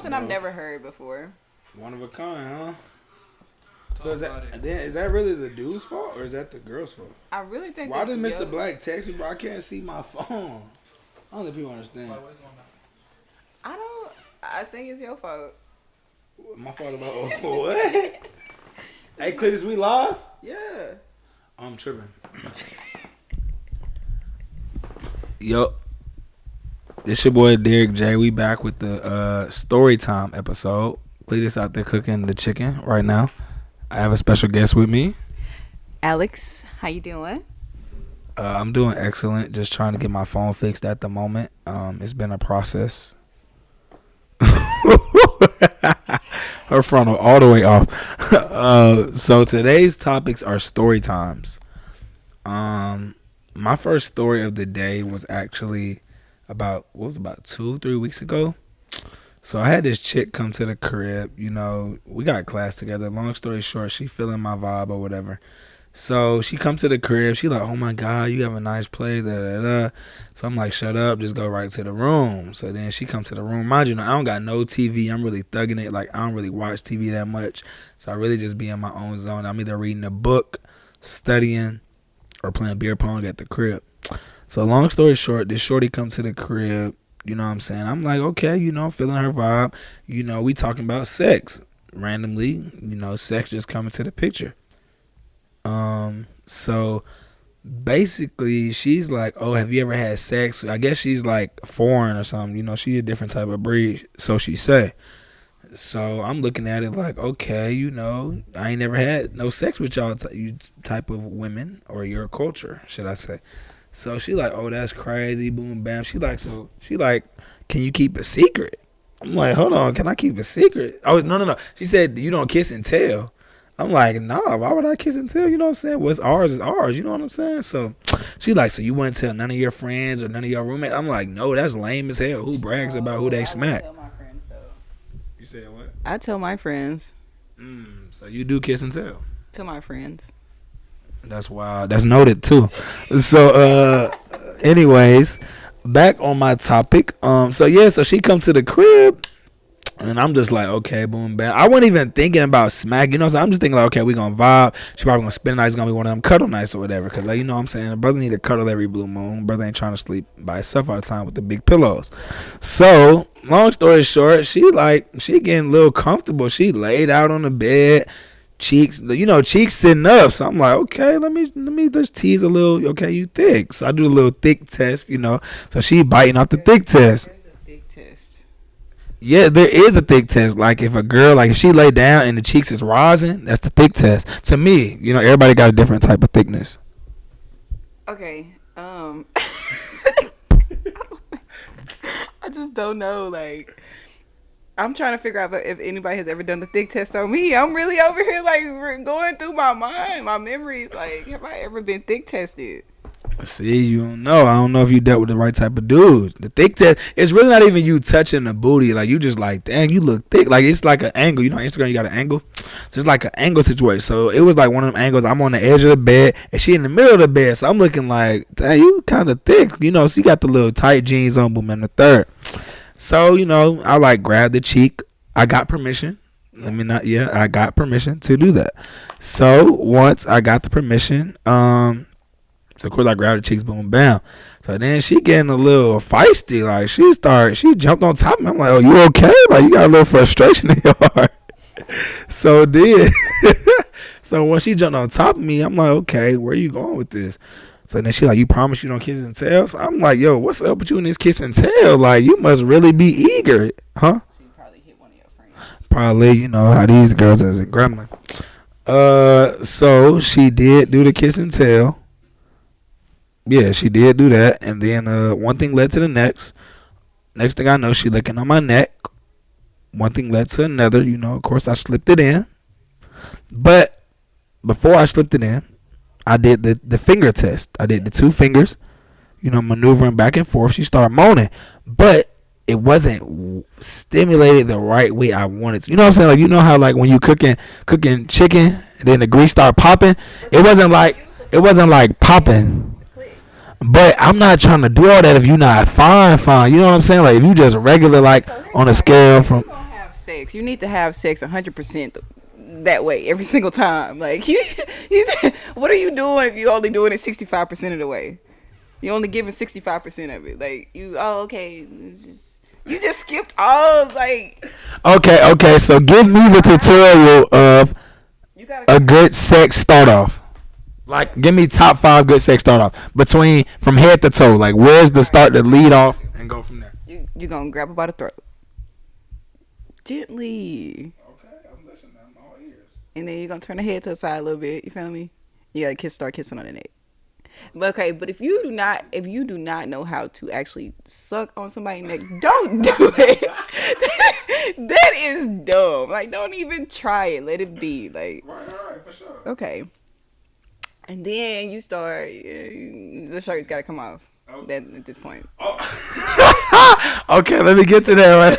something I've never heard before. One of a kind, huh? So is that really the dude's fault or is that the girl's fault? I really think. Why does Mr. Black text me, bro? I can't see my phone. I don't think people understand. I think it's your fault. My fault about what? Hey, Cletus, we live? Yeah. I'm tripping. Yo, this your boy Derrick J. We back with the story time episode. Cletus out there cooking the chicken right now. I have a special guest with me. Alex, how you doing? I'm doing excellent. Just trying to get my phone fixed at the moment. It's been a process. Her frontal all the way off. So today's topics are story times. My first story of the day was actually about 2-3 weeks ago. So I had this chick come to the crib. You know, we got class together. Long story short, she feeling my vibe or whatever. So she come to the crib. She like, oh my God, you have a nice place. Da, da, da. So I'm like, shut up. Just go right to the room. So then she come to the room. Mind you, I don't got no TV. I'm really thugging it. Like, I don't really watch TV that much. So I really just be in my own zone. I'm either reading a book, studying, or playing beer pong at the crib. So long story short, this shorty come to the crib. You know what I'm saying? I'm like, okay, feeling her vibe. We talking about sex. Randomly, sex just coming to the picture. So basically she's like, oh, have you ever had sex? I guess she's like foreign or something, she a different type of breed, so she say. So I'm looking at it like, okay, I ain't never had no sex with y'all you type of women or your culture, should I say. So she like, oh, that's crazy, boom, bam. She like, can you keep a secret? I'm like, hold on, can I keep a secret? Oh, no. She said, you don't kiss and tell. I'm like, nah, why would I kiss and tell? You know what I'm saying? What's ours is ours. You know what I'm saying? So she like, so you wouldn't tell none of your friends or none of your roommates? I'm like, no, that's lame as hell. Who brags about who they smack? I tell my friends, though. You said what? I tell my friends. So you do kiss and tell? To my friends. That's wild. That's noted too. So anyways, back on my topic. So she come to the crib. And I'm just like, okay, boom, bam. I wasn't even thinking about smack, so I'm just thinking like, okay, we gonna vibe. She probably gonna spend the night. It's gonna be one of them cuddle nights or whatever. Cause like, what I'm saying, a brother need to cuddle every blue moon. Brother ain't trying to sleep by himself all the time with the big pillows. So long story short, she getting a little comfortable. She laid out on the bed, cheeks sitting up. So I'm like, okay, let me just tease a little. Okay, you thick. So I do a little thick test, So she biting off the thick test. Yeah, there is a thick test. Like if a girl, if she lay down and the cheeks is rising, that's the thick test. To me, everybody got a different type of thickness. Okay. I just don't know. Like, I'm trying to figure out if anybody has ever done the thick test on me. I'm really over here going through my mind, my memories. Like, have I ever been thick tested? See, you don't know. I don't know if you dealt with the right type of dudes. The thick test, it's really not even you touching the booty. Like, you just like, dang, you look thick. Like, it's like an angle. On Instagram, you got an angle. So it's like an angle situation. So it was like one of them angles. I'm on the edge of the bed, and she in the middle of the bed. So I'm looking like, dang, you kind of thick. So you got the little tight jeans on, boom, in the third. So, I grab the cheek. I got permission. I got permission to do that. So once I got the permission, so of course I grabbed the cheeks, boom, bam. So then she getting a little feisty, like she jumped on top of me. I'm like, oh, you okay? Like you got a little frustration in your heart. So when she jumped on top of me, I'm like, okay, where you going with this? So then she like, you promise you don't kiss and tell? So I'm like, yo, what's up with you and this kiss and tell? Like you must really be eager, huh? She probably hit one of your friends. Probably, how these girls is a gremlin. So she did do the kiss and tell. Yeah, she did do that. And then one thing led to the next. Next thing I know, she licking on my neck. One thing led to another. Of course, I slipped it in. But before I slipped it in, I did the finger test. I did the 2 fingers, maneuvering back and forth. She started moaning. But it wasn't stimulated the right way I wanted to. You know what I'm saying? Like, how like when you cooking chicken, and then the grease start popping? It wasn't like popping. But I'm not trying to do all that if you're not fine. You know what I'm saying? Like if you just regular, like on a scale from. You're gonna have sex. You need to have sex 100% that way every single time. Like, what are you doing if you only doing it 65% of the way? You only giving 65% of it. Like, okay. You just skipped all, like. Okay. So give me the tutorial of a good sex start off. Like, give me top 5 good sex start off from head to toe. Like, where's the start, the lead off, and go from there. You're gonna grab her by the throat, gently. Okay, I'm listening. I'm all ears. And then you're gonna turn the head to the side a little bit. You feel me? You gotta start kissing on the neck. But if you do not know how to actually suck on somebody's neck, don't do it. That is dumb. Like, don't even try it. Let it be. Like, right, for sure. Okay. And then you start. The shirt's gotta come off. That at this point. Oh. Okay, let me get to that right.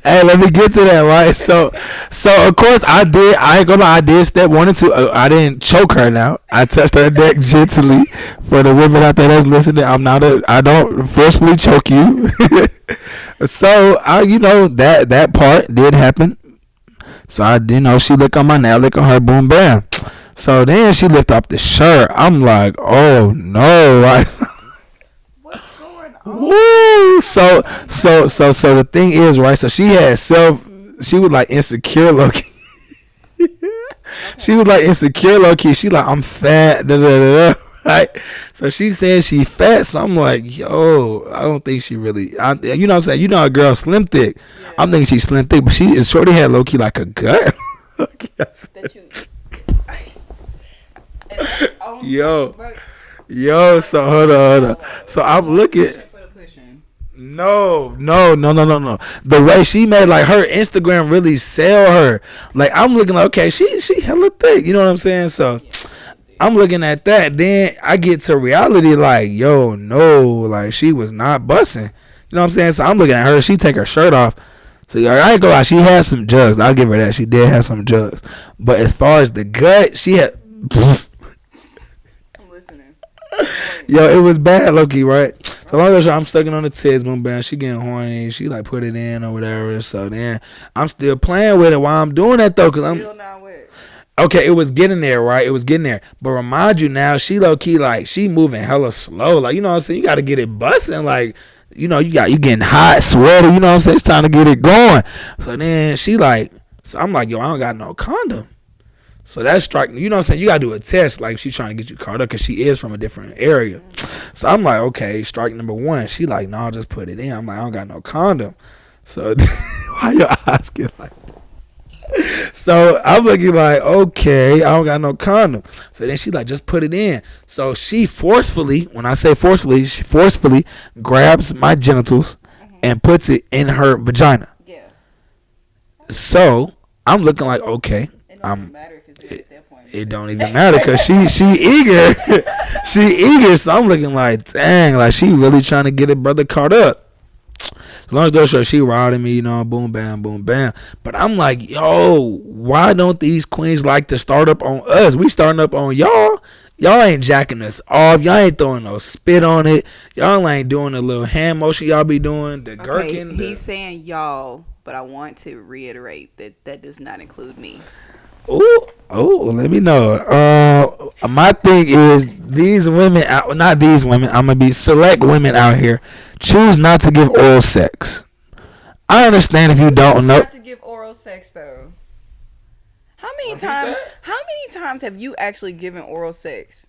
Hey, let me get to that, right? So of course I ain't gonna lie, I did step 1 and 2. I didn't choke her now. I touched her neck gently. For the women out there that's listening, I don't forcefully choke you. So that part did happen. So she lick on my neck, I lick on her, boom bam. So then she lift up the shirt. I'm like, oh no, right? Woo! So the thing is, right? So she was like insecure looking. She was like insecure low key. She like, I'm fat, right? So she said she fat. So I'm like, yo, I don't think she really. You know what I'm saying? You know a girl slim thick. Yeah. I'm thinking she's slim thick, but she is shorty had low key like a gut. Yo, so hold on. So I'm looking. No. The way she made, like, her Instagram really sell her. Like, I'm looking like, okay, she hella thick. You know what I'm saying? So I'm looking at that. Then I get to reality, like, yo, no, like, she was not busting. You know what I'm saying? So I'm looking at her. She take her shirt off. So I ain't gonna lie, she had some jugs. I'll give her that. She did have some jugs. But as far as the gut, she had. I'm listening. Yo, it was bad, Loki, right? So long as I'm sucking on the tits, boom, bam, she getting horny. She like put it in or whatever. So then I'm still playing with it while I'm doing that though, cause I'm. Still not with. Okay, it was getting there, right? It was getting there. But remind you now, she low key like she moving hella slow. Like, you know what I'm saying? You got to get it busting. Like, you getting hot, sweaty. You know what I'm saying? It's time to get it going. So then she like, so I'm like, yo, I don't got no condom. So that's striking. You know what I'm saying? You got to do a test. Like, she's trying to get you caught up because she is from a different area. So I'm like, okay, strike number 1. She like, no, I'll just put it in. I'm like, I don't got no condom. So why you asking like that? So I'm looking like, okay, I don't got no condom. So then she like, just put it in. So she forcefully, when I say forcefully, she forcefully grabs my genitals and puts it in her vagina. Yeah. So I'm looking like, okay. It don't even matter because she eager. She eager. So I'm looking like, dang, like she really trying to get her brother caught up. So long story short, she riding me, boom, bam, boom, bam. But I'm like, yo, why don't these queens like to start up on us? We starting up on y'all. Y'all ain't jacking us off. Y'all ain't throwing no spit on it. Y'all ain't doing the little hand motion y'all be doing. The gherkin. He's saying y'all, but I want to reiterate that does not include me. Oh, let me know. My thing is these women out, not these women. I'm gonna be select women out here. Choose not to give oral sex. I understand if you don't know. Not to give oral sex though. How many times have you actually given oral sex?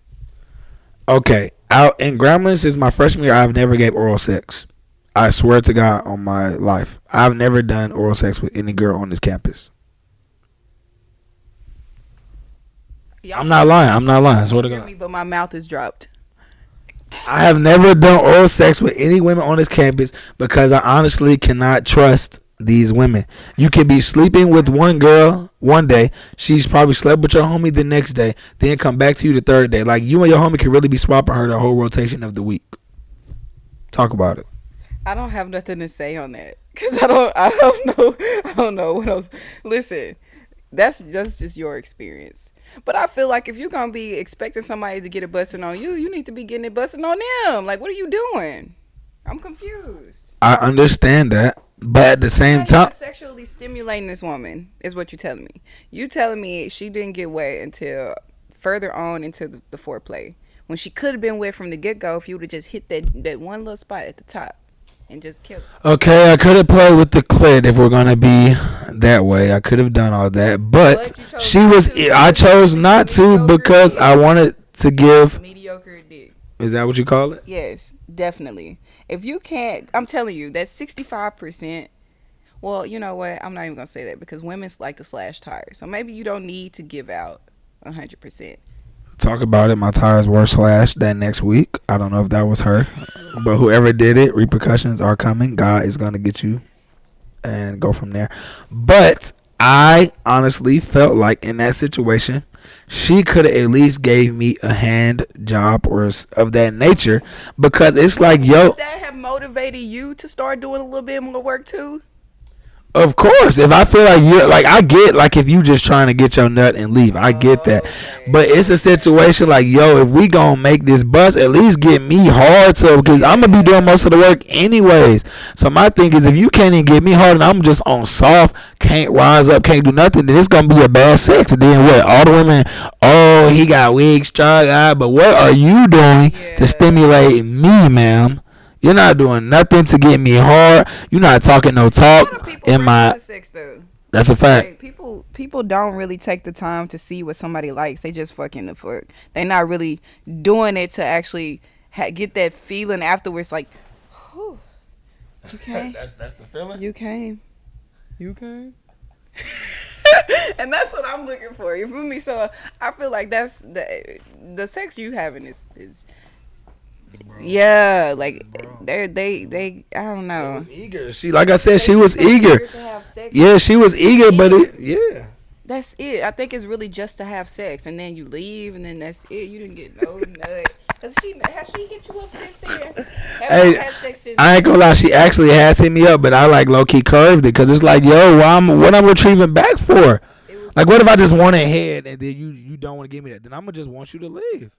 Okay, out in Gremlins is my freshman year. I've never gave oral sex. I swear to God on my life, I've never done oral sex with any girl on this campus. I'm not lying. I swear to God. But my mouth is dropped. I have never done oral sex with any women on this campus because I honestly cannot trust these women. You can be sleeping with one girl one day. She's probably slept with your homie the next day. Then come back to you the third day. Like, you and your homie can really be swapping her the whole rotation of the week. Talk about it. I don't have nothing to say on that because I don't know what else. Listen, that's just your experience. But I feel like if you're going to be expecting somebody to get it busting on you, you need to be getting it busting on them. Like, what are you doing? I'm confused. I understand that. But at the You're same not even time, sexually stimulating this woman, is what you're telling me. You telling me she didn't get wet until further on into the foreplay, when she could have been wet from the get go if you would have just hit that one little spot at the top and just killed her. okay, I could have played with the clit if we're gonna be that way. I could have done all that, but But you chose she not was. to I because you chose wanted not to mediocre because I dick. wanted to give. Mediocre dick. Is that what you call it? Yes, definitely. If you can't, I'm telling you, that's 65%. Well, you know what? I'm not even gonna say that because women's like to slash tires. So maybe you don't need to give out 100%. Talk about it. My tires were slashed that next week. I don't know if that was her, but whoever did it, repercussions are coming. God is gonna get you and go from there. But I honestly felt like in that situation, she could have at least gave me a hand job or of that nature, because it's like, yo, Would that have motivated you to start doing a little bit more work too? of course, if I feel like you're like, I get like if you just trying to get your nut and leave, I get that. Okay. But it's a situation like, yo, if we gonna make this bus, at least get me hard, so because I'm gonna be doing most of the work anyways. So my thing is, if you can't even get me hard and I'm just on soft, can't rise up, can't do nothing, then it's gonna be a bad sex. And then what? All the women, oh, he got weak, strong eye, but what are you doing to stimulate me, ma'am? You're not doing nothing to get me hard. You're not talking no A lot of talk people in break my. into sex though. That's a fact. Like, people don't really take the time to see what somebody likes. They just fucking the fuck. They not really doing it to actually get that feeling afterwards. Like, whew, you came, That's the feeling. you came, you came. And that's what I'm looking for. You feel me? So I feel like that's the sex you having is yeah, like they I don't know. Eager. She, like I said, she They was just so eager. to have sex. Yeah, she was eager, but yeah. That's it. I think it's really just to have sex, and then you leave, and then that's it. You didn't get no nut. Has she hit you up since then? Have you had sex since I ain't gonna lie, she actually has hit me up, but I like low key curved it because it's like, yo, what I'm retrieving back for? Like, what if I just want a head and then you don't want to give me that? Then I'm gonna just want you to leave.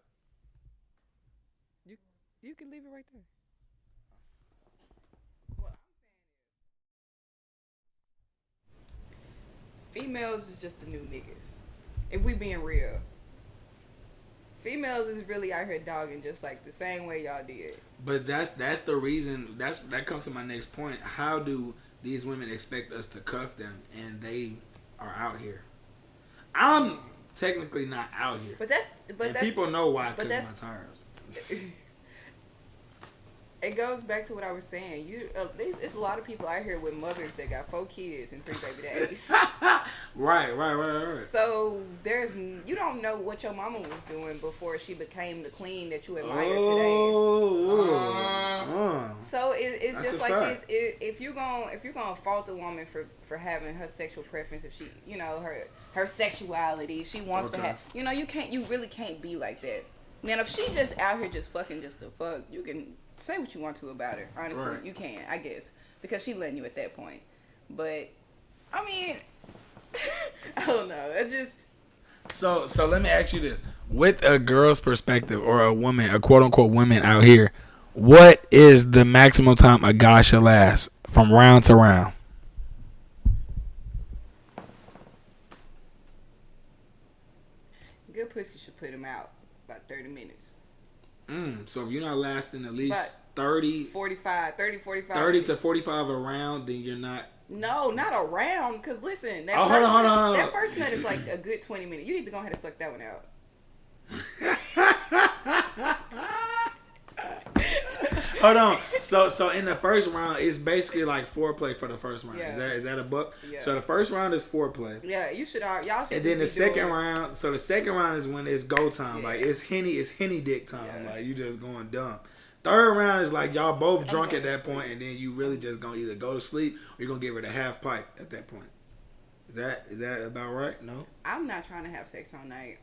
you can leave it right there. Females is just the new niggas. If we being real, females is really out here dogging just like the same way y'all did. But that's the reason. That comes to my next point. How do these women expect us to cuff them and they are out here? I'm technically not out here. But and people know why, but because my tires. It goes back to what I was saying. It's a lot of people out here with mothers that got 4 kids and 3 baby daddies. Right. So you don't know what your mama was doing before she became the queen that you admire today. So it's just like this. If you're gonna fault a woman for having her sexual preference, if she, her sexuality, she wants to have, you really can't be like that. Man, if she just out here just fucking just the fuck, you can say what you want to about her. Honestly, right. You can, I guess, because she letting you at that point. But I mean, I don't know. It just So let me ask you this: with a girl's perspective, or a woman, a quote unquote woman out here, what is the maximum time a guy should last from round to round? good pussy should put him out about 30 minutes. So if you're not lasting at least But 30 to 45 around, then you're not. No, not around. Because listen, Hold on. That first nut is like a good 20 minutes. You need to go ahead and suck that one out. Hold on. So in the first round, it's basically like foreplay for the first round. Yeah. Is that a book? Yeah. So the first round is foreplay. Yeah, y'all should. And then the be second doing, round, so the second round is when it's go time. Yeah. Like it's henny dick time. Yeah. Like you just going dumb. Third round is like y'all both drunk at that point, and then you really just gonna either go to sleep or you're gonna give her the half pipe at that point. Is that about right? No. I'm not trying to have sex all night.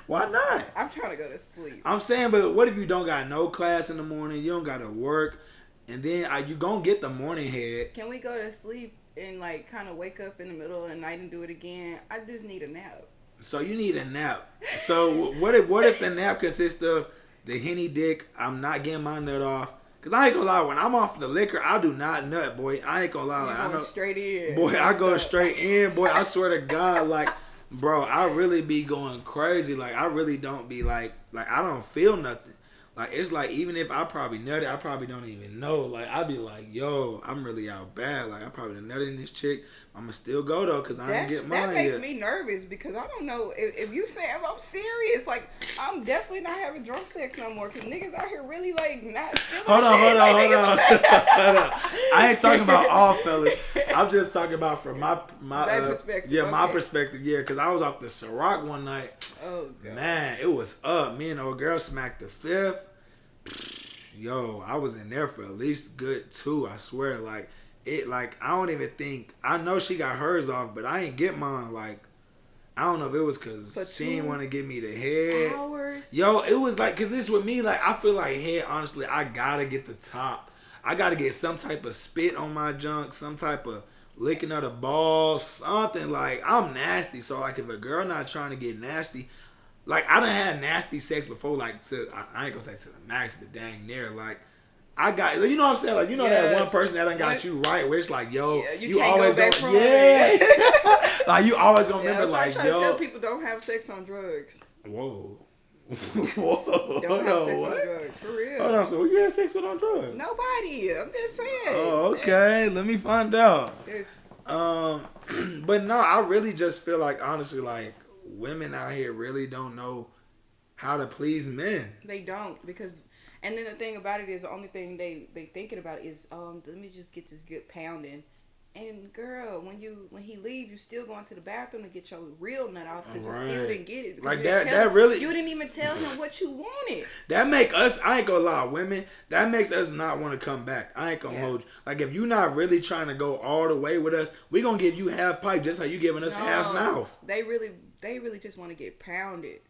Why not? I'm trying to go to sleep. I'm saying, but what if you don't got no class in the morning? You don't got to work, and then you gonna get the morning head. Can we go to sleep and like kind of wake up in the middle of the night and do it again? I just need a nap. So you need a nap. So what if the nap consists of the henny dick? I'm not getting my nut off Cause I ain't gonna lie, when I'm off the liquor, I do not nut, boy. I ain't gonna lie. Like, I know, straight in. Boy, I go straight in, boy. I swear to God, like, bro, I really be going crazy. Like, I really don't be like I don't feel nothing. Like, it's like, even if I probably nutted, I probably don't even know. Like, I be like, yo, I'm really out bad. Like, I probably done nutted in this chick. I'ma still go, though, because I ain't get mine That makes yet. me nervous because I don't know. If you say I'm serious, like, I'm definitely not having drunk sex no more because niggas out here really, like, not feeling Hold on. I ain't talking about all fellas. shit. I'm just talking about from my perspective. Yeah, my Okay. perspective, yeah, because I was off the Ciroc one night. Oh, God. Man, it was up. Me and the old girl smacked the fifth. Yo, I was in there for at least good 2, I swear. Like, it, like, I don't even think, I know she got hers off, but I ain't get mine. Like, I don't know if it was because she didn't want to give me the head. Hours? Yo, it was like, because this with me, like, I feel like head, honestly, I gotta get the top. I gotta get some type of spit on my junk, some type of licking of the balls, something. Like, I'm nasty, so like, if a girl not trying to get nasty, like, I done had nasty sex before, like, I ain't gonna say to the max, but dang near, like, I got, you know what I'm saying? Like, you know that one person that done got you right, where it's like, yo, you can't always go back from it. Like, you always gonna remember, that's why like, I'm trying yo. to tell people don't have sex on drugs. Whoa. Whoa. Don't have sex what? on drugs, for real. Hold on, so who you had sex with on drugs? Nobody. I'm just saying. Oh, okay. Let me find out. There's, But no, I really just feel like, honestly, like, women out here really don't know how to please men. they don't because, and then the thing about it is the only thing they thinking about is let me just get this good pounding. And girl, when he leave, you still going to the bathroom to get your real nut off because you still didn't get it. Like you that really. You didn't even tell him what you wanted. That make us. I ain't gonna lie, women. That makes us not want to come back. I ain't gonna hold you. Like if you not really trying to go all the way with us, we gonna give you half pipe just like you giving us half mouth. They really just want to get pounded.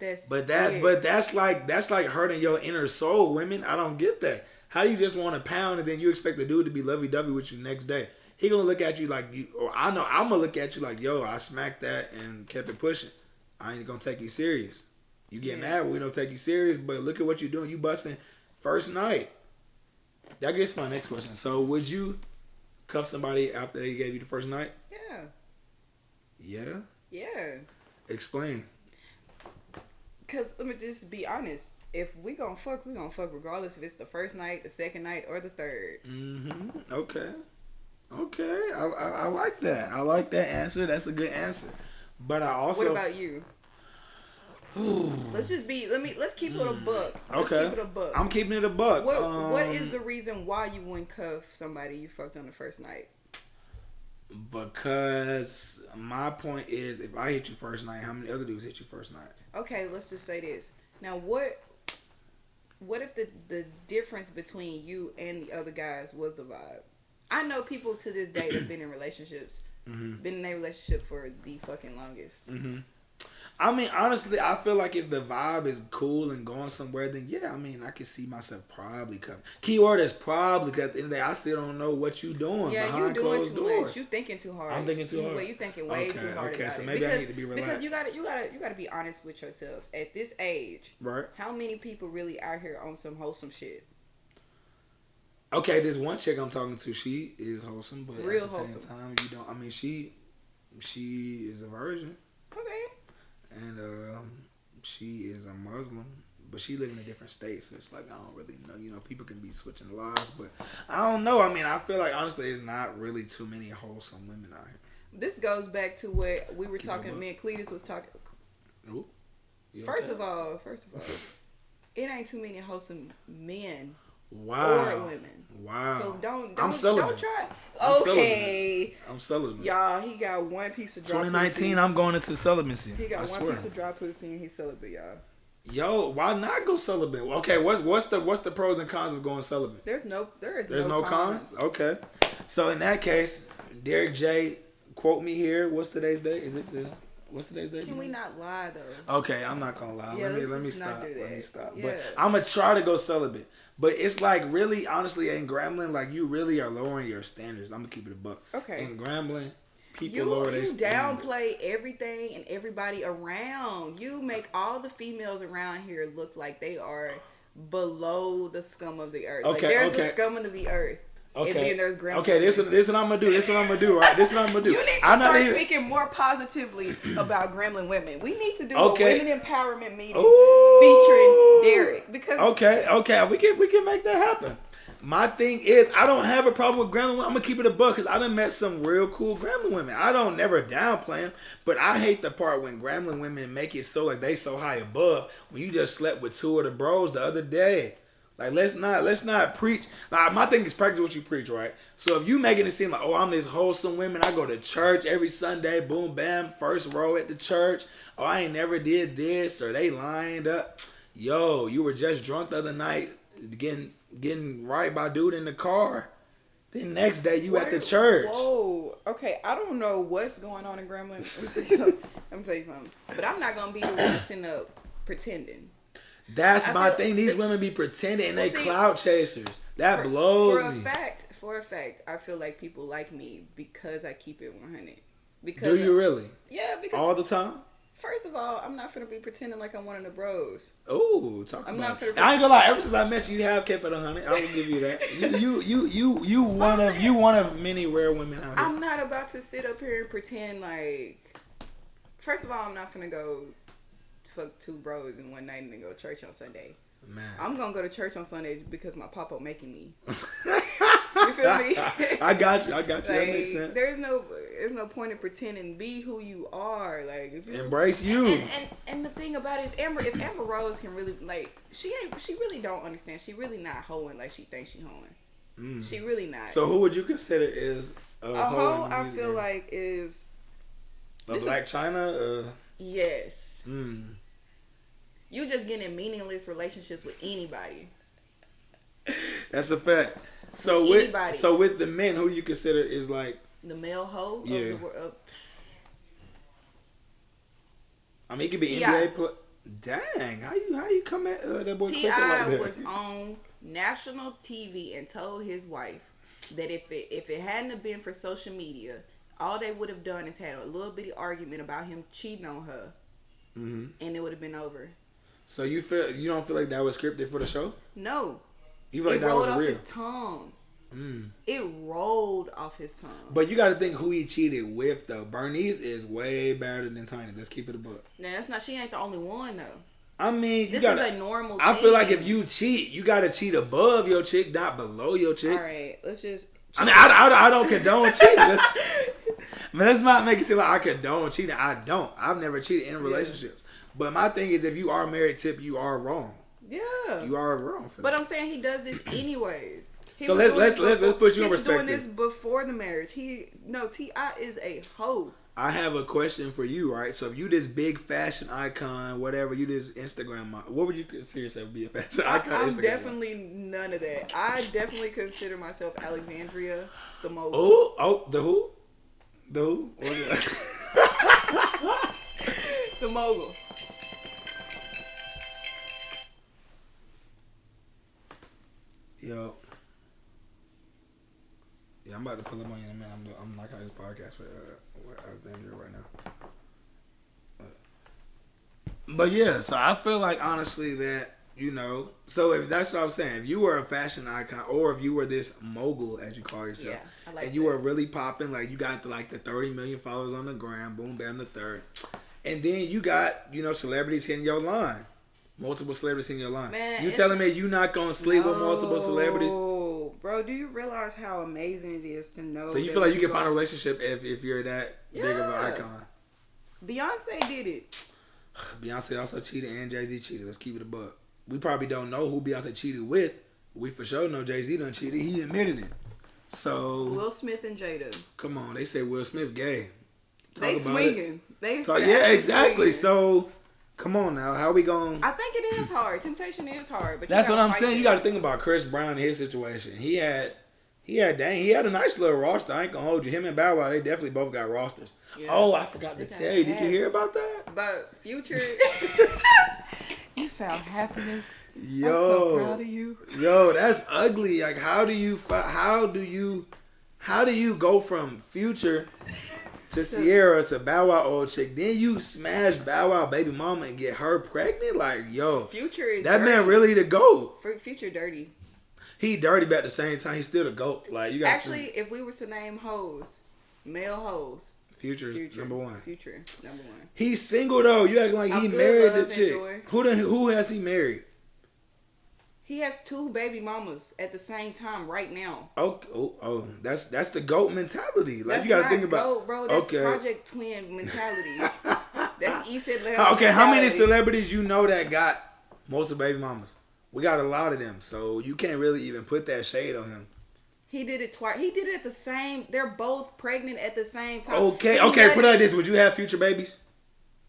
That's like hurting your inner soul, women. I don't get that. How do you just want to pound and then you expect the dude to be lovey-dovey with you next day? He gonna look at you like you, or I know I'm gonna look at you like, yo, I smacked that and kept it pushing. I ain't gonna take you serious. You get mad when we don't take you serious, but look at what you're doing. You busting first night. That gets my next question. So would you cuff somebody after they gave you the first night? Yeah. Yeah? Yeah. Explain. Cause let me just be honest. If we gonna fuck, we gonna fuck regardless if it's the first night, the second night, or the third. Mm-hmm. Okay. I like that. I like that answer. That's a good answer. But I also. What about you? Let's keep it a buck. Let's keep it a buck. I'm keeping it a buck. What is the reason why you wouldn't cuff somebody you fucked on the first night? Because my point is, if I hit you first night, how many other dudes hit you first night? Okay, let's just say this. Now, what if the difference between you and the other guys was the vibe? I know people to this day that have been in relationships, been in a relationship for the fucking longest. Mm-hmm. I mean, honestly, I feel like if the vibe is cool and going somewhere, then yeah, I mean, I can see myself probably coming. Keyword is probably, because at the end of the day, I still don't know what you doing behind closed doors. Much. You thinking too hard. I'm thinking too hard. You thinking way too hard about so it. maybe I need to be relaxed. Because you gotta be honest with yourself. At this age, right? How many people really out here on some wholesome shit? Okay, there's one chick I'm talking to. She is wholesome, but real at the wholesome. same time, you don't. I mean, she is a virgin. Okay. And she is a Muslim, but she live in a different state, so it's like I don't really know. You know, people can be switching lives, but I don't know. I mean, I feel like honestly, there's not really too many wholesome women out here. This goes back to what we were talking. Me and Cletus was talking. Ooh, First of all, it ain't too many wholesome men. Wow. Or women. Wow. So don't try. Okay. I'm celibate. Y'all, he got one piece of dry 2019, pussy. I'm going into celibacy. He got one piece of dry pussy and he's celibate, y'all. Yo, why not go celibate? Okay, what's the pros and cons of going celibate? There's no cons. Okay. So in that case, Derrick J, quote me here. What's today's date? What's today's date? Can we not lie though? Okay, I'm not gonna lie. Yeah, let me stop. Yeah. But I'm gonna try to go celibate. But it's like really, honestly, in Grambling, like you really are lowering your standards. I'm gonna keep it a buck. Okay. In Grambling, people lower their standards. You downplay everything and everybody around. You make all the females around here look like they are below the scum of the earth. Okay, like there's okay. the scum of the earth. Okay. And then there's grandma. Okay, this what I'm gonna do. This what I'm gonna do, right? This what I'm gonna do. You need to start speaking more positively about Gremlin women. We need to do a women empowerment meeting featuring Derrick. Because okay, we can make that happen. My thing is, I don't have a problem with Gremlin women. I'm gonna keep it a buck because I done met some real cool Gremlin women. I don't never downplay them, but I hate the part when Gremlin women make it so like they so high above when you just slept with two of the bros the other day. Like let's not preach. Like my thing is practice what you preach, right? So if you making it seem like, oh, I'm this wholesome woman, I go to church every Sunday, boom bam, first row at the church. Oh, I ain't never did this, or they lined up. Yo, you were just drunk the other night, getting right by dude in the car. Then next day you at the church. Whoa. Okay, I don't know what's going on in Gremlin. Let me tell you something. But I'm not gonna be the one sitting up pretending. That's my thing. These women be pretending and they clout chasers. That blows me. For a fact, I feel like people like me because I keep it 100. Do you really? Yeah, because all the time. First of all, I'm not finna be pretending like I'm one of the bros. Oh, talk I'm about not it. I ain't gonna lie. Ever since I met you, you have kept it 100. I will give you that. You one of many rare women out here. I'm not about to sit up here and pretend like. First of all, I'm not finna go fuck two bros in one night and then go to church on Sunday. Man, I'm gonna go to church on Sunday because my papa making me. You feel me? I got you. Like, that makes sense. There's no point in pretending. Be who you are. Like if you, embrace you. And the thing about it is, if Amber Rose can really like, she really don't understand. She really not hoeing like she thinks she hoeing. She really not. So who would you consider is a hoe? I feel like is a Black China. Yes. You just getting meaningless relationships with anybody. That's a fact. So with the men, who do you consider is like the male hoe? Yeah. I mean, it could be T.I. NBA play. Dang, how you come at that boy Clifford T.I. like that? was on national TV and told his wife that if it hadn't have been for social media, all they would have done is had a little bitty argument about him cheating on her, and it would have been over. So you don't feel like that was scripted for the show? No. You feel like that was real? It rolled off his tongue. It rolled off his tongue. But you got to think who he cheated with, though. Bernice is way better than Tiny. Let's keep it a buck. Nah, that's not. She ain't the only one though. I mean, this is a normal thing. I feel like if you cheat, you got to cheat above your chick, not below your chick. All right, let's just. I mean, I don't condone cheating. Let's not make it seem like I condone cheating. I don't. I've never cheated in relationships. But my thing is, if you are married, Tip, you are wrong. Yeah. You are wrong for that. But I'm saying he does this anyways. So let's put you in perspective. He was doing this before the marriage. T.I. is a hoe. I have a question for you, right? So if you this big fashion icon, whatever, you this Instagram model, what would you consider yourself to be a fashion icon? I'm definitely none of that. I definitely consider myself Alexandria the mogul. Oh, the who? The who? The mogul. Yo. Yeah, I'm about to pull up on you in a minute. I'm knocking out this podcast with Alexandria right now. But yeah, so I feel like honestly that, so if that's what I was saying, if you were a fashion icon or if you were this mogul, as you call yourself, and you were really popping, like you got the 30 million followers on the gram, boom, bam, the third. And then you got, celebrities hitting your line. Multiple celebrities in your line. Man, you telling me you not gonna sleep with multiple celebrities? Bro, do you realize how amazing it is to know? So you feel like you can find a relationship if you're that big of an icon? Beyonce did it. Beyonce also cheated and Jay-Z cheated. Let's keep it a buck. We probably don't know who Beyonce cheated with. We for sure know Jay-Z done cheated. He admitted it. So Will Smith and Jada. Come on, they say Will Smith gay. They swinging. Yeah, exactly. Swinging. So. Come on now, how we going? I think it is hard. Temptation is hard, but that's what I'm saying. You got to think about Chris Brown and his situation. He had a nice little roster. I ain't gonna hold you. Him and Bow Wow, they definitely both got rosters. Yeah. Oh, I forgot to tell you. Did you hear about that? But Future, you found happiness. Yo, I'm so proud of you. Yo, that's ugly. Like, how do you go from Future to Sierra, to Bow Wow old chick. Then you smash Bow Wow baby mama and get her pregnant. Like, yo, Future is that dirty. man really the GOAT. Future dirty. He dirty, but at the same time, he's still the GOAT. Like, you got actually, if we were to name hoes, male hoes, Future's number one. Future number one. He's single though. You acting like he married the chick. Who has he married? He has 2 baby mamas at the same time right now. Oh, that's the GOAT mentality. Like, that's you gotta think about GOAT, bro. That's Project Twin mentality. That's Okay, how many celebrities you know that got multiple baby mamas? We got a lot of them, so you can't really even put that shade on him. He did it twice. He did it at the same. They're both pregnant at the same time. Okay. Put it like this: would you have Future babies?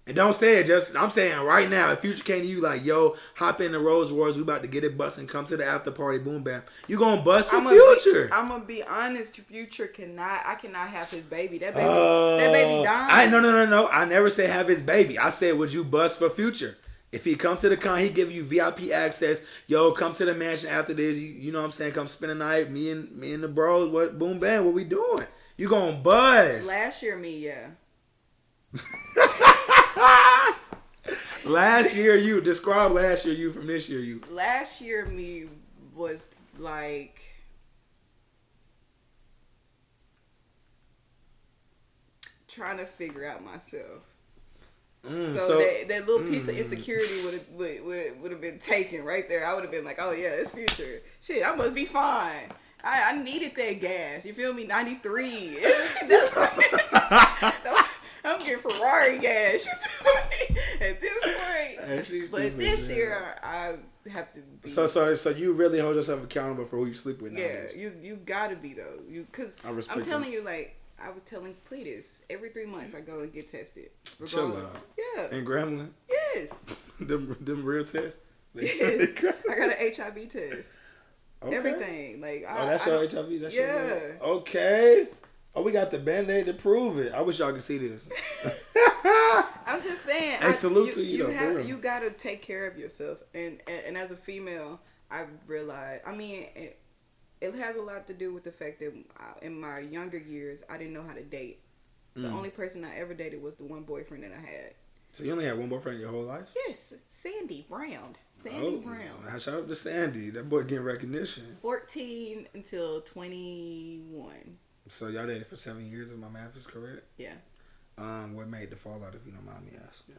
And don't say it. Just I'm saying right now, if Future came to you like, yo, hop in the Rolls Royce, we about to get it busting, come to the after party, boom bam, you gonna bust for Future? I'm gonna be honest. Future I cannot have his baby. That baby dying. No. I never say have his baby. I said, would you bust for Future? If he come to the con, he give you VIP access. Yo, come to the mansion after this. You know what I'm saying? Come spend the night. Me and the bros. What? Boom bam. What we doing? You gonna buzz? Last year, me, yeah. Last year, you describe last year you from this year you. Last year, me was like. Trying to figure out myself. So that little piece of insecurity would have been taken right there. I would have been like, oh yeah, it's Future. Shit, I must be fine. I needed that gas. You feel me? 93. I'm getting Ferrari gas. You feel me? At this point. But this year, I have to be. So you really hold yourself accountable for who you sleep with nowadays. Yeah, you gotta be though. Because I'm telling you, like. I was telling Cletus, every 3 months I go and get tested. Chill out. Yeah. In Gremlin? Yes. them real tests? Yes. I got an HIV test. Okay. Everything. Like, that's your HIV? That's yeah. Okay. Oh, we got the Band-Aid to prove it. I wish y'all could see this. I'm just saying. Hey, salute to you, though. You got to take care of yourself. And as a female, I realized, it has a lot to do with the fact that in my younger years, I didn't know how to date. The only person I ever dated was the one boyfriend that I had. So you only had one boyfriend your whole life? Yes, Sandy Brown. Brown. Shout out to Sandy. That boy getting recognition. 14 until 21. So y'all dated for 7 years, if my math is correct? Yeah. What made the fallout, if you don't mind me asking?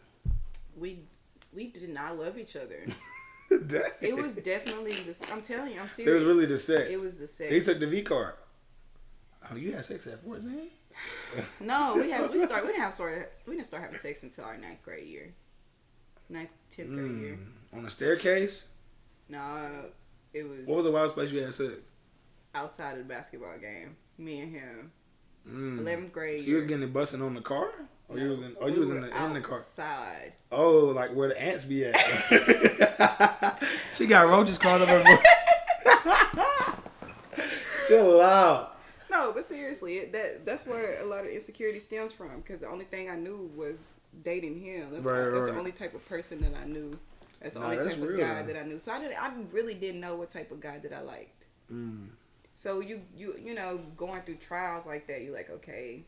We did not love each other. Dang. It was definitely I'm telling you, I'm serious. It was really the sex. It was the sex. He took the V card. Oh, you had sex at 14? No, we didn't start having sex until our 10th grade year. 10th grade year. On the staircase? No, it was. What was the wildest place you had sex? Outside of the basketball game. Me and him. 11th grade. So you was getting it busting on the car? Or you was in the car? Outside. Oh, like where the ants be at. She got roaches crawling up her. Chill out. No, but seriously, that's where a lot of insecurity stems from. Because the only thing I knew was dating him. That's the only type of person that I knew. That's the only type of guy that I knew. So I really didn't know what type of guy that I liked. So you know, going through trials like that, you're like, okay,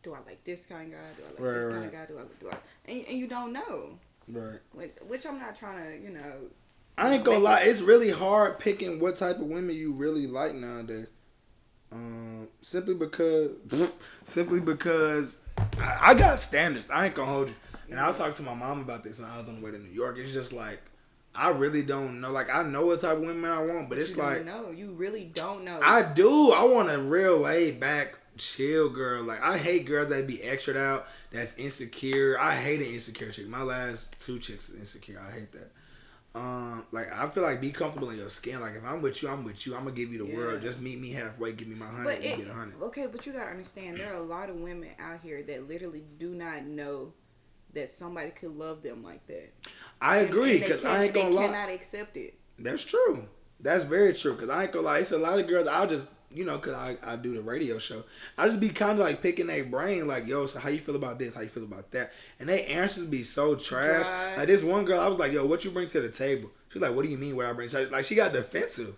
do I like this kind of guy? Do I like this kind of guy? Do I? And you don't know. Right. Which I'm not trying to, you know. I ain't gonna lie. It's really hard picking what type of women you really like nowadays. Simply because I got standards. I ain't gonna hold you. And I was talking to my mom about this when I was on the way to New York. It's just like, I really don't know. Like, I know what type of women I want, but it's like... No, you really don't know. I do. I want a real laid-back, chill girl. Like, I hate girls that be extra out, that's insecure. I hate an insecure chick. My last 2 chicks were insecure. I hate that. Like, I feel like be comfortable in your skin. Like, if I'm with you, I'm with you. I'm going to give you the world. Just meet me halfway. Give me my 100. You get 100. Okay, but you got to understand, there are a lot of women out here that literally do not know that somebody could love them like that. I agree, because I ain't gonna lie. They cannot accept it. That's true. That's very true, because I ain't gonna lie. It's a lot of girls, I'll just, you know, because I do the radio show. I just be kind of like picking their brain, like, yo, so how you feel about this? How you feel about that? And they answers be so trash. Dry. Like, this one girl, I was like, yo, what you bring to the table? She's like, what do you mean what I bring? Like, she got defensive.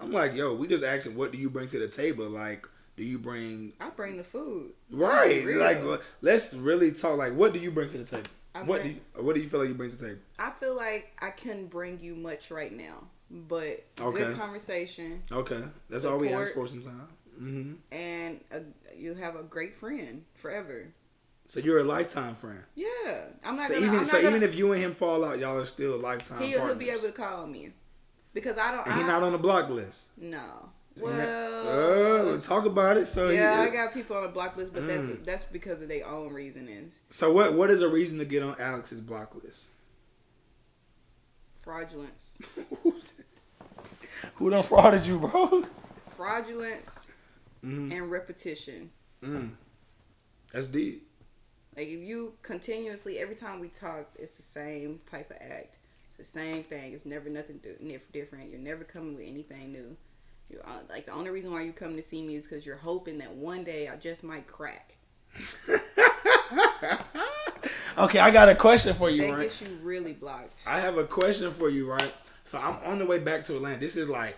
I'm like, yo, we just asking, what do you bring to the table? Like, Do you bring? I bring the food. Right. Real. Like, let's really talk. Like, what do you bring to the table? What do you feel like you bring to the table? I feel like I couldn't bring you much right now, but good conversation. Okay, that's support, all we ask for sometimes. Mm-hmm. And you have a great friend forever. So you're a lifetime friend. Yeah, I'm not. So gonna, even I'm so, not even if you and him fall out, y'all are still lifetime partners. He'll be able to call me because I don't. And he's not on the block list. No. Well, let's talk about it. So yeah, I got people on the block list, but that's because of their own reasonings. So what is a reason to get on Alex's block list? Fraudulence. Who done frauded you, bro? Fraudulence and repetition. That's deep. Like if you continuously, every time we talk, it's the same type of act. It's the same thing. It's never nothing different. You're never coming with anything new. You're like the only reason why you come to see me is because you're hoping that one day I just might crack. Okay, I got a question for you, that right? gets you really blocked. I have a question for you, right? So I'm on the way back to Atlanta. This is like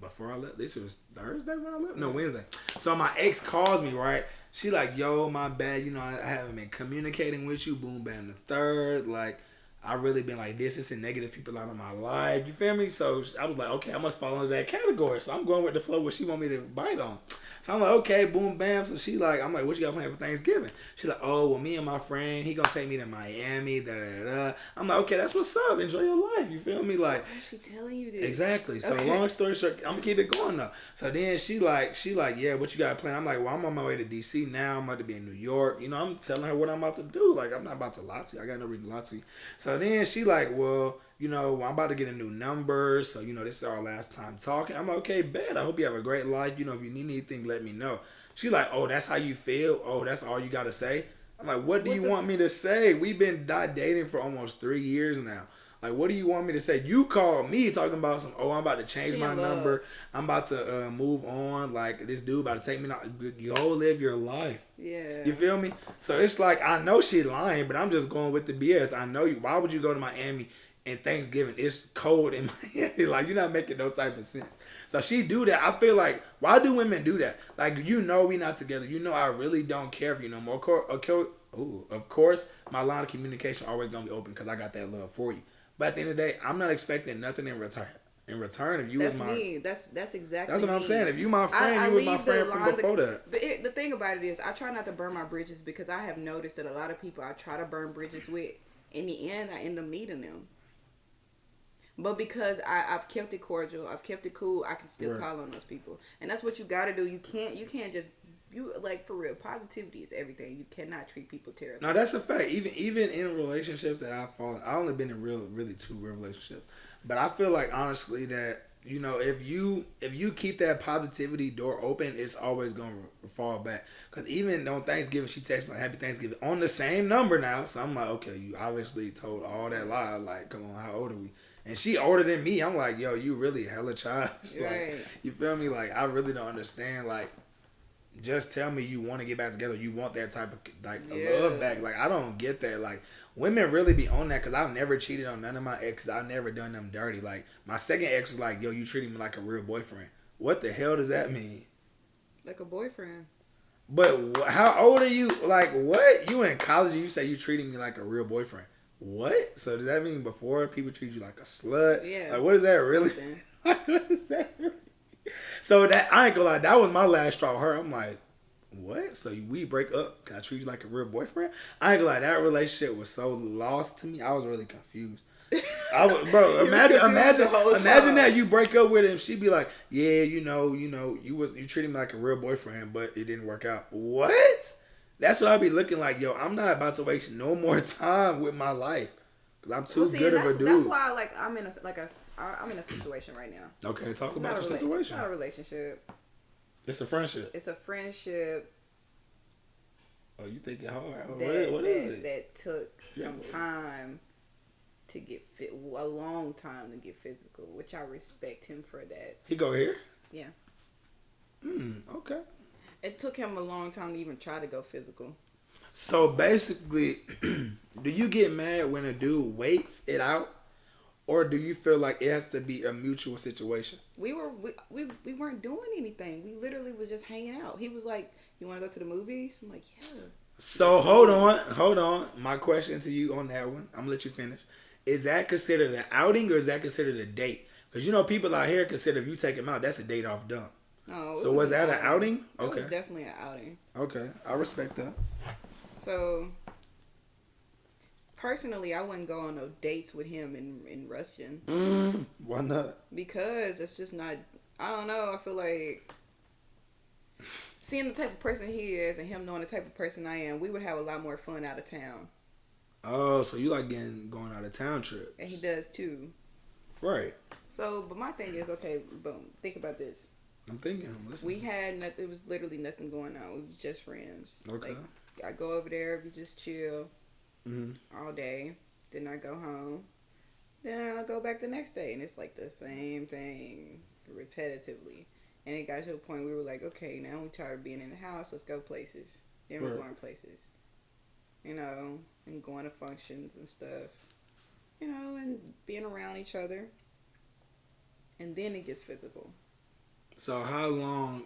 before I left. This was Thursday when I left? No, Wednesday. So my ex calls me, right? She like, yo, my bad. You know, I haven't been communicating with you. Boom, bam, the third. Like, I really been like this and negative people out of my life. You feel me? So I was like, okay, I must fall into that category. So I'm going with the flow what she want me to bite on. So I'm like, okay, boom, bam. So she like, I'm like, what you got planned for Thanksgiving? She like, oh, well, me and my friend, he gonna take me to Miami, da da da. I'm like, okay, that's what's up. Enjoy your life. You feel me? Like, why is she telling you this? Exactly. So long story short, I'm gonna keep it going though. So then she like, yeah, what you got planned? I'm like, well, I'm on my way to DC now. I'm about to be in New York. You know, I'm telling her what I'm about to do. Like, I'm not about to lie to you. I got no reason to lie to you. So then she like, well, you know, I'm about to get a new number. So, you know, this is our last time talking. I'm like, okay, bet. I hope you have a great life. You know, if you need anything, let me know. She like, oh, that's how you feel? Oh, that's all you got to say? I'm like, what do you want me to say? We've been dating for almost 3 years now. Like, what do you want me to say? You called me talking about some, I'm about to change my number. I'm about to move on. Like, this dude about to take me out. Go live your life. Yeah. You feel me? So it's like, I know she lying, but I'm just going with the BS. I know you. Why would you go to Miami and Thanksgiving? It's cold in Miami. Like, you're not making no type of sense. So she do that. I feel like, why do women do that? Like, you know we not together. You know I really don't care for you no more. Of course, my line of communication always going to be open because I got that love for you. But at the end of the day, I'm not expecting nothing in return. If you that's was my, me. That's exactly. That's what I'm me. saying. If you my friend, you was my friend from before that. But the thing about it is, I try not to burn my bridges because I have noticed that a lot of people I try to burn bridges with, in the end, I end up meeting them. But because I've kept it cordial, I've kept it cool, I can still call on those people, and that's what you got to do. You can't just. You like for real. Positivity is everything. You cannot treat people terribly. No, that's a fact. Even in relationships that I've fallen, I only been in really 2 real relationships. But I feel like honestly that, you know, if you keep that positivity door open, it's always gonna fall back. Cause even on Thanksgiving, she texted me like, "Happy Thanksgiving" on the same number now. So I'm like, okay, you obviously told all that lie. Like, come on, how old are we? And she older than me. I'm like, yo, you really hella childish. Right. Like, you feel me? Like, I really don't understand. Like, just tell me you want to get back together. You want that type of like love back. Like, I don't get that. Like, women really be on that because I've never cheated on none of my exes. I've never done them dirty. Like, my second ex was like, yo, you treating me like a real boyfriend. What the hell does that mean? Like a boyfriend. But how old are you? Like, what? You in college and you say you treating me like a real boyfriend. What? So does that mean before people treat you like a slut? Yeah. Like, what is that really? What is that really? So that, I ain't gonna lie, that was my last straw with her. I'm like, what? So we break up? Can I treat you like a real boyfriend? I ain't gonna lie, that relationship was so lost to me. I was really confused. Bro, imagine that you break up with her and she be like, yeah, you treated me like a real boyfriend, but it didn't work out. What? That's what I be looking like. Yo, I'm not about to waste no more time with my life. Cause I'm too good of a dude. That's why, like, I'm in a situation right now. Okay, talk about your situation. It's not a relationship. It's a friendship. It's a friendship. Oh, you think it hard? What is it? That took some time to get fit, a long time to get physical, which I respect him for that. He go here? Yeah. Okay. It took him a long time to even try to go physical. So basically, do you get mad when a dude waits it out, Or do you feel like it has to be a mutual situation? We weren't doing anything. We literally was just hanging out. He was like, "You want to go to the movies?" I'm like, "Yeah." So hold on. My question to you on that one, I'm gonna let you finish. Is that considered an outing or is that considered a date? Because you know people out here consider if you take them out, that's a date off dump. No. So was that an outing? Okay. It was definitely an outing. Okay, I respect that. So personally, I wouldn't go on no dates with him in Ruston. Why not? Because it's just not. I don't know. I feel like seeing the type of person he is and him knowing the type of person I am, we would have a lot more fun out of town. Oh, so you like going out of town trips? And he does too. Right. So, but my thing is, okay, boom. Think about this. I'm thinking. I'm listening. We had nothing. It was literally nothing going on. We was just friends. Okay. Like, I go over there. We just chill Mm-hmm. all day. Then I go home. Then I go back the next day, and it's like the same thing repetitively. And it got to a point we were like, okay, now we tired of being in the house. Let's go places. Then we're going places. You know, and going to functions and stuff. You know, and being around each other. And then it gets physical. So how long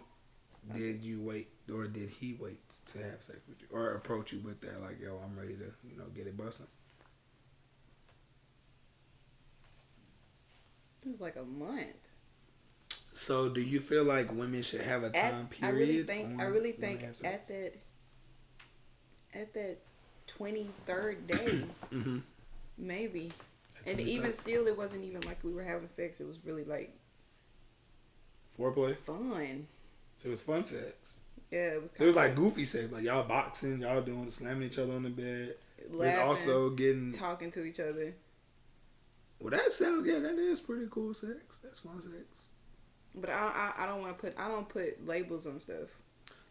did you wait, or did he wait to have sex with you, or approach you with that, like, yo, I'm ready to, get it busting? It was like a month. So do you feel like women should have a time period? I really think at that 23rd day, maybe. And even still, it wasn't even like we were having sex. It was really like foreplay, fun. So it was fun sex. Yeah, it was. So it was like goofy sex, like y'all boxing, y'all slamming each other on the bed, laughing, also talking to each other. Well, that is pretty cool sex. That's fun sex. But I don't put labels on stuff.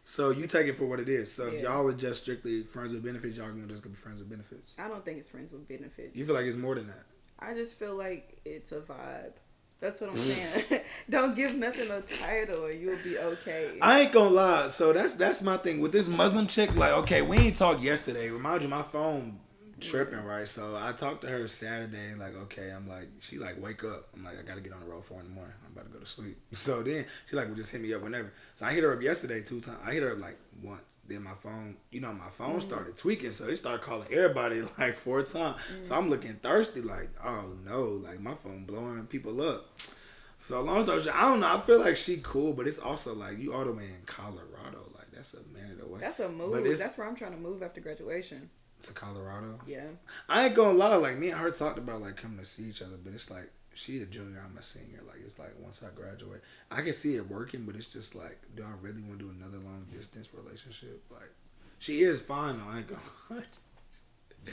So you take it for what it is. So if y'all are just strictly friends with benefits, y'all gonna just be friends with benefits. I don't think it's friends with benefits. You feel like it's more than that? I just feel like it's a vibe. That's what I'm saying. Don't give nothing a title or you'll be okay. I ain't gonna lie. So that's my thing. With this Muslim chick, like, okay, we ain't talked yesterday. Remind you, my phone tripping, right? So I talked to her Saturday, like, okay, I'm like, she like, wake up. I'm like, I gotta get on the road 4 a.m. I'm about to go to sleep. So then she like, well, just hit me up whenever. So I hit her up yesterday 2 times. I hit her up like once. Then my phone, my phone started tweaking. So it started calling everybody like 4 times. So I'm looking thirsty, like, oh no, like my phone blowing people up. So long story short, I don't know. I feel like she cool, but it's also like you all the way in Colorado. Like that's a minute away. That's a move. That's where I'm trying to move after graduation. To Colorado? Yeah. I ain't gonna lie, like me and her talked about like coming to see each other, but it's like she a junior, I'm a senior. Like it's like once I graduate, I can see it working, but it's just like, do I really want to do another long distance relationship? Like she is fine though. I ain't gonna lie.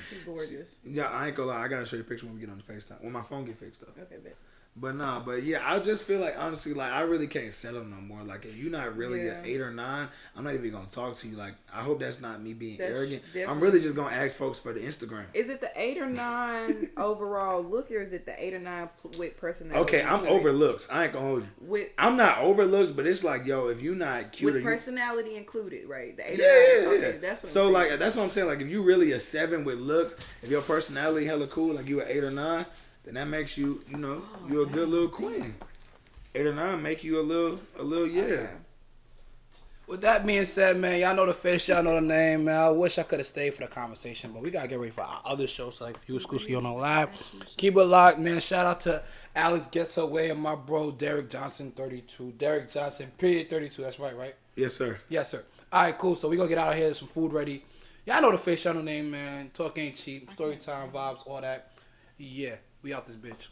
She's gorgeous. Yeah, I ain't gonna lie. I gotta show you a picture when we get on the FaceTime. When my phone get fixed though. Okay, bet. But yeah, I just feel like honestly, like I really can't settle no more. Like if you're not really an 8 or 9, I'm not even gonna talk to you. Like I hope that's not me being arrogant. I'm really just gonna ask folks for the Instagram. Is it the 8 or 9 overall look, or is it the 8 or 9 with personality? Okay, I'm over looks. I ain't gonna hold you. I'm not over looks, but it's like, yo, if you not cute, with personality included, right? The 8 or 9. Okay, that's what. So I'm like that's what I'm saying. Like if you really a 7 with looks, if your personality hella cool, like you an 8 or 9. Then that makes you, you're a good little queen. 8 or 9 make you a little, yeah. Okay. With that being said, man, y'all know the face, y'all know the name, man. I wish I could have stayed for the conversation, but we gotta get ready for our other shows, like View Exclusive on the Live. Keep it locked, man. Shout out to Alex Gets Away and my bro Derrick Johnson 32. Derrick Johnson, period 32. That's right? Yes, sir. Yes, sir. All right, cool. So we gonna get out of here. There's some food ready. Y'all know the face, y'all know the name, man. Talk ain't cheap. Story time vibes, all that. Yeah. We out this bitch.